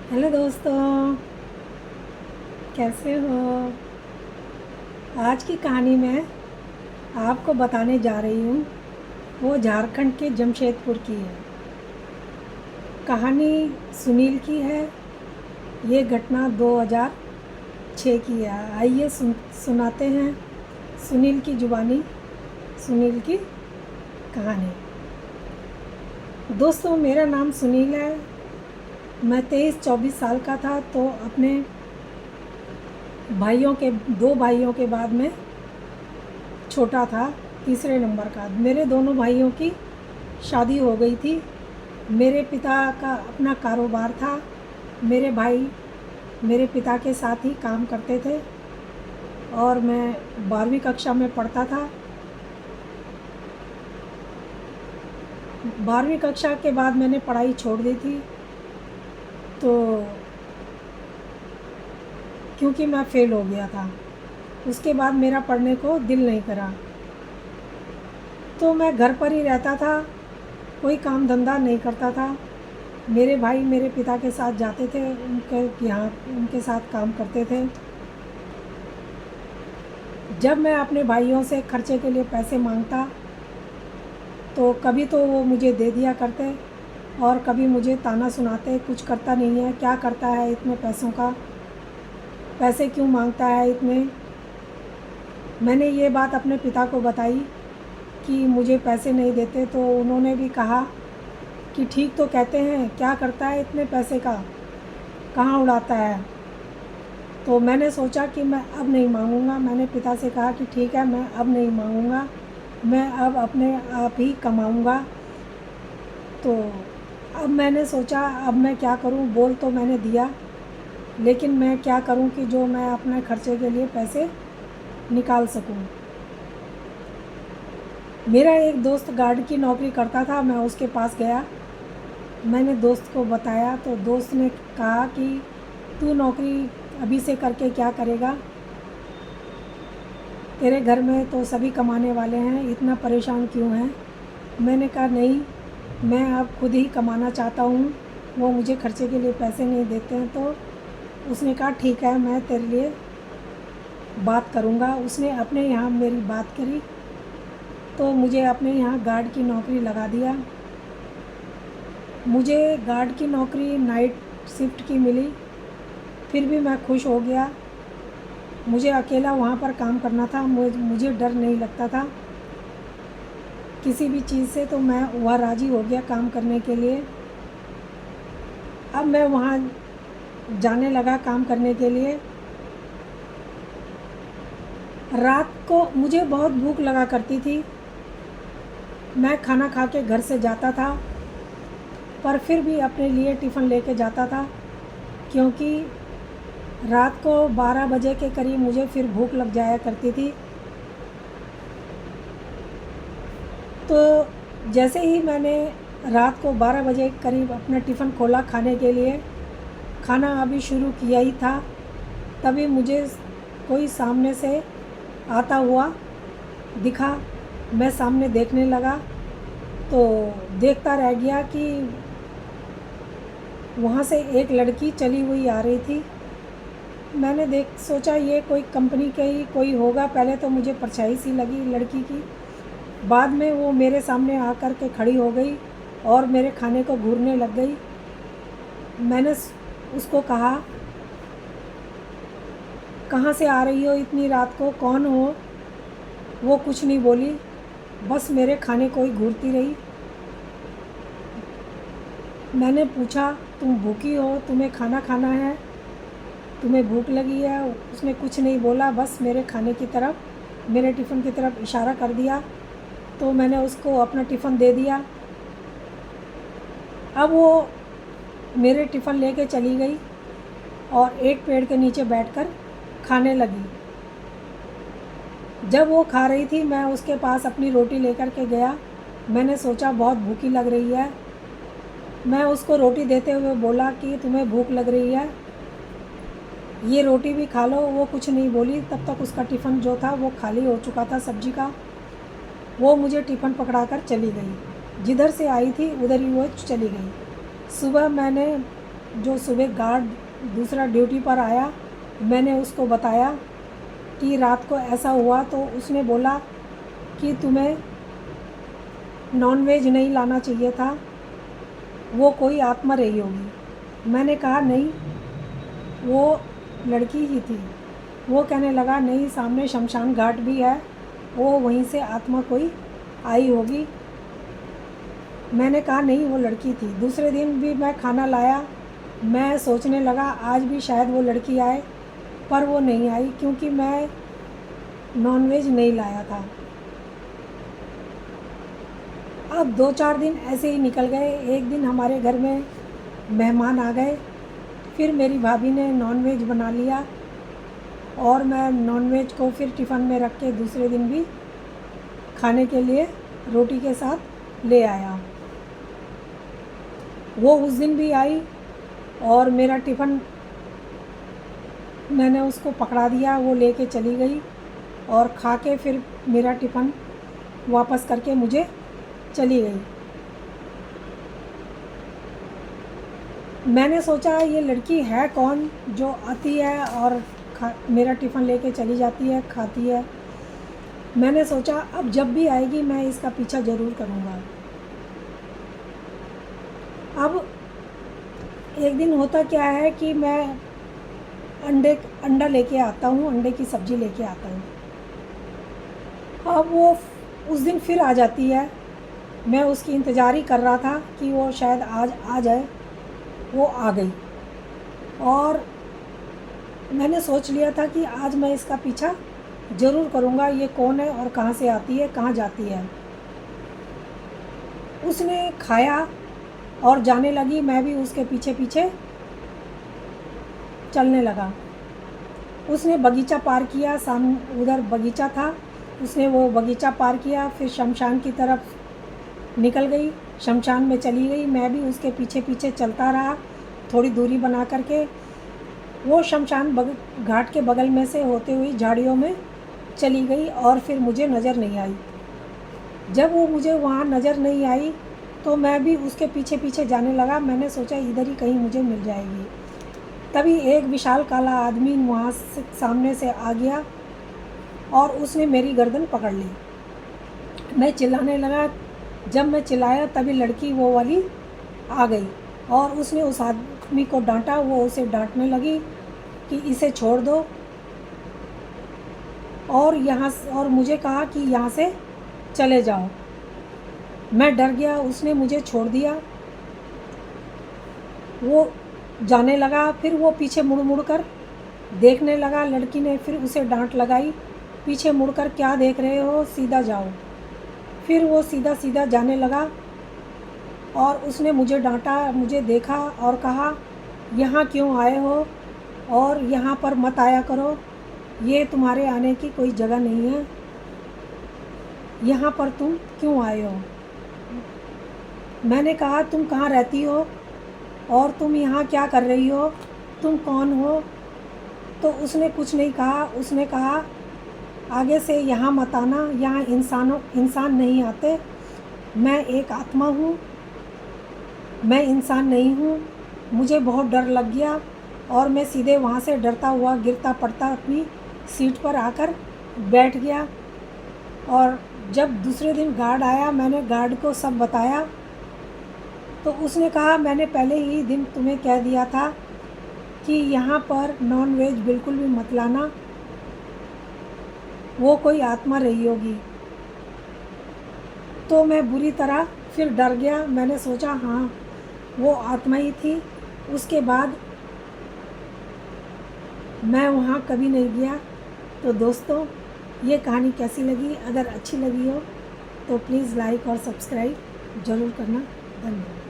Hello दोस्तों, कैसे हो। आज की कहानी मैं आपको बताने जा रही हूँ, वो झारखंड के जमशेदपुर की है। कहानी सुनील की है। ये घटना 2006 की है। आइए सुनाते हैं सुनील की जुबानी, सुनील की कहानी। दोस्तों, मेरा नाम सुनील है। मैं 23-24 साल का था तो अपने दो भाइयों के बाद में छोटा था, तीसरे नंबर का। मेरे दोनों भाइयों की शादी हो गई थी। मेरे पिता का अपना कारोबार था। मेरे भाई मेरे पिता के साथ ही काम करते थे और मैं 12वीं कक्षा में पढ़ता था। 12वीं कक्षा के बाद मैंने पढ़ाई छोड़ दी थी, तो क्योंकि मैं फ़ेल हो गया था। उसके बाद मेरा पढ़ने को दिल नहीं करा, तो मैं घर पर ही रहता था, कोई काम धंधा नहीं करता था। मेरे भाई मेरे पिता के साथ जाते थे, उनके साथ काम करते थे। जब मैं अपने भाइयों से खर्चे के लिए पैसे मांगता तो कभी तो वो मुझे दे दिया करते और कभी मुझे ताना सुनाते, कुछ करता नहीं है, क्या करता है इतने पैसों का, पैसे क्यों मांगता है इतने। मैंने ये बात अपने पिता को बताई कि मुझे पैसे नहीं देते, तो उन्होंने भी कहा कि ठीक तो कहते हैं, क्या करता है इतने पैसे का, कहाँ उड़ाता है। तो मैंने सोचा कि मैं अब नहीं मांगूंगा। मैंने पिता से कहा कि ठीक है, मैं अब नहीं मांगूंगा, मैं अब अपने आप ही कमाऊंगा। तो अब मैंने सोचा अब मैं क्या करूं। बोल तो मैंने दिया, लेकिन मैं क्या करूं कि जो मैं अपने खर्चे के लिए पैसे निकाल सकूं। मेरा एक दोस्त गार्ड की नौकरी करता था, मैं उसके पास गया। मैंने दोस्त को बताया तो दोस्त ने कहा कि तू नौकरी अभी से करके क्या करेगा, तेरे घर में तो सभी कमाने वाले हैं, इतना परेशान क्यों है। मैंने कहा नहीं, मैं अब खुद ही कमाना चाहता हूँ, वो मुझे खर्चे के लिए पैसे नहीं देते हैं। तो उसने कहा ठीक है, मैं तेरे लिए बात करूँगा। उसने अपने यहाँ मेरी बात करी तो मुझे अपने यहाँ गार्ड की नौकरी लगा दिया। मुझे गार्ड की नौकरी नाइट शिफ्ट की मिली, फिर भी मैं खुश हो गया। मुझे अकेला वहाँ पर काम करना था, मुझे डर नहीं लगता था किसी भी चीज़ से, तो मैं वह राज़ी हो गया काम करने के लिए। अब मैं वहाँ जाने लगा काम करने के लिए। रात को मुझे बहुत भूख लगा करती थी। मैं खाना खा के घर से जाता था, पर फिर भी अपने लिए टिफ़िन लेके जाता था, क्योंकि रात को 12 बजे के करीब मुझे फिर भूख लग जाया करती थी। तो जैसे ही मैंने रात को 12 बजे करीब अपना टिफ़िन खोला खाने के लिए, खाना अभी शुरू किया ही था, तभी मुझे कोई सामने से आता हुआ दिखा। मैं सामने देखने लगा तो देखता रह गया कि वहाँ से एक लड़की चली हुई आ रही थी। मैंने सोचा ये कोई कंपनी के ही कोई होगा। पहले तो मुझे परछाई सी लगी लड़की की, बाद में वो मेरे सामने आकर के खड़ी हो गई और मेरे खाने को घूरने लग गई। मैंने उसको कहा कहाँ से आ रही हो इतनी रात को, कौन हो। वो कुछ नहीं बोली, बस मेरे खाने को ही घूरती रही। मैंने पूछा तुम भूखी हो, तुम्हें खाना खाना है, तुम्हें भूख लगी है। उसने कुछ नहीं बोला, बस मेरे खाने की तरफ, मेरे टिफ़िन की तरफ इशारा कर दिया। तो मैंने उसको अपना टिफ़िन दे दिया। अब वो मेरे टिफ़िन लेके चली गई और एक पेड़ के नीचे बैठकर खाने लगी। जब वो खा रही थी, मैं उसके पास अपनी रोटी लेकर के गया। मैंने सोचा बहुत भूखी लग रही है। मैं उसको रोटी देते हुए बोला कि तुम्हें भूख लग रही है, ये रोटी भी खा लो। वो कुछ नहीं बोली। तब तक उसका टिफ़िन जो था वो खाली हो चुका था सब्जी का। वो मुझे टिफ़िन पकड़ा कर चली गई, जिधर से आई थी उधर ही वो चली गई। सुबह मैंने जो सुबह गार्ड दूसरा ड्यूटी पर आया, मैंने उसको बताया कि रात को ऐसा हुआ, तो उसने बोला कि तुम्हें नॉनवेज नहीं लाना चाहिए था, वो कोई आत्मा रही होगी। मैंने कहा नहीं, वो लड़की ही थी। वो कहने लगा नहीं, सामने शमशान घाट भी है, वो वहीं से आत्मा कोई आई होगी। मैंने कहा नहीं, वो लड़की थी। दूसरे दिन भी मैं खाना लाया, मैं सोचने लगा आज भी शायद वो लड़की आए, पर वो नहीं आई क्योंकि मैं नॉनवेज नहीं लाया था। अब 2-4 दिन ऐसे ही निकल गए। एक दिन हमारे घर में मेहमान आ गए, फिर मेरी भाभी ने नॉनवेज बना लिया और मैं नॉनवेज को फिर टिफ़िन में रख के दूसरे दिन भी खाने के लिए रोटी के साथ ले आया। वो उस दिन भी आई और मेरा टिफ़िन मैंने उसको पकड़ा दिया, वो लेके चली गई और खा के फिर मेरा टिफ़िन वापस करके मुझे चली गई। मैंने सोचा ये लड़की है कौन जो आती है और मेरा टिफ़िन लेके चली जाती है, खाती है। मैंने सोचा अब जब भी आएगी मैं इसका पीछा ज़रूर करूँगा। अब एक दिन होता क्या है कि मैं अंडा लेके आता हूँ, अंडे की सब्ज़ी लेके आता हूँ। अब वो उस दिन फिर आ जाती है। मैं उसकी इंतज़ार ही कर रहा था कि वो शायद आज आ जाए। वो आ गई और मैंने सोच लिया था कि आज मैं इसका पीछा ज़रूर करूँगा, ये कौन है और कहाँ से आती है, कहाँ जाती है। उसने खाया और जाने लगी, मैं भी उसके पीछे पीछे चलने लगा। उसने बगीचा पार किया, सामने उधर बगीचा था, उसने वो बगीचा पार किया, फिर शमशान की तरफ निकल गई, शमशान में चली गई। मैं भी उसके पीछे पीछे चलता रहा, थोड़ी दूरी बना करके। वो शमशान घाट के बगल में से होते हुए झाड़ियों में चली गई और फिर मुझे नज़र नहीं आई। जब वो मुझे वहाँ नज़र नहीं आई तो मैं भी उसके पीछे पीछे जाने लगा। मैंने सोचा इधर ही कहीं मुझे मिल जाएगी। तभी एक विशाल काला आदमी वहाँ से सामने से आ गया और उसने मेरी गर्दन पकड़ ली। मैं चिल्लाने लगा। जब मैं चिल्लाया तभी लड़की वो वाली आ गई और उसने उस आदमी को डांटा। वो उसे डांटने लगी कि इसे छोड़ दो और मुझे कहा कि यहाँ से चले जाओ। मैं डर गया, उसने मुझे छोड़ दिया। वो जाने लगा, फिर वो पीछे मुड़ मुड़ कर देखने लगा। लड़की ने फिर उसे डांट लगाई, पीछे मुड़कर क्या देख रहे हो, सीधा जाओ। फिर वो सीधा सीधा जाने लगा और उसने मुझे डांटा, मुझे देखा और कहा यहाँ क्यों आए हो और यहाँ पर मत आया करो, ये तुम्हारे आने की कोई जगह नहीं है, यहाँ पर तुम क्यों आए हो। मैंने कहा तुम कहाँ रहती हो और तुम यहाँ क्या कर रही हो, तुम कौन हो। तो उसने कुछ नहीं कहा। उसने कहा आगे से यहाँ मत आना, यहाँ इंसान नहीं आते, मैं एक आत्मा हूँ, मैं इंसान नहीं हूँ। मुझे बहुत डर लग गया और मैं सीधे वहाँ से डरता हुआ गिरता पड़ता अपनी सीट पर आकर बैठ गया। और जब दूसरे दिन गार्ड आया, मैंने गार्ड को सब बताया तो उसने कहा मैंने पहले ही दिन तुम्हें कह दिया था कि यहाँ पर नॉन वेज बिल्कुल भी मत लाना, वो कोई आत्मा रही होगी। तो मैं बुरी तरह फिर डर गया। मैंने सोचा हाँ वो आत्मा ही थी। उसके बाद मैं वहाँ कभी नहीं गया। तो दोस्तों ये कहानी कैसी लगी? अगर अच्छी लगी हो तो प्लीज़ लाइक और सब्सक्राइब ज़रूर करना। धन्यवाद।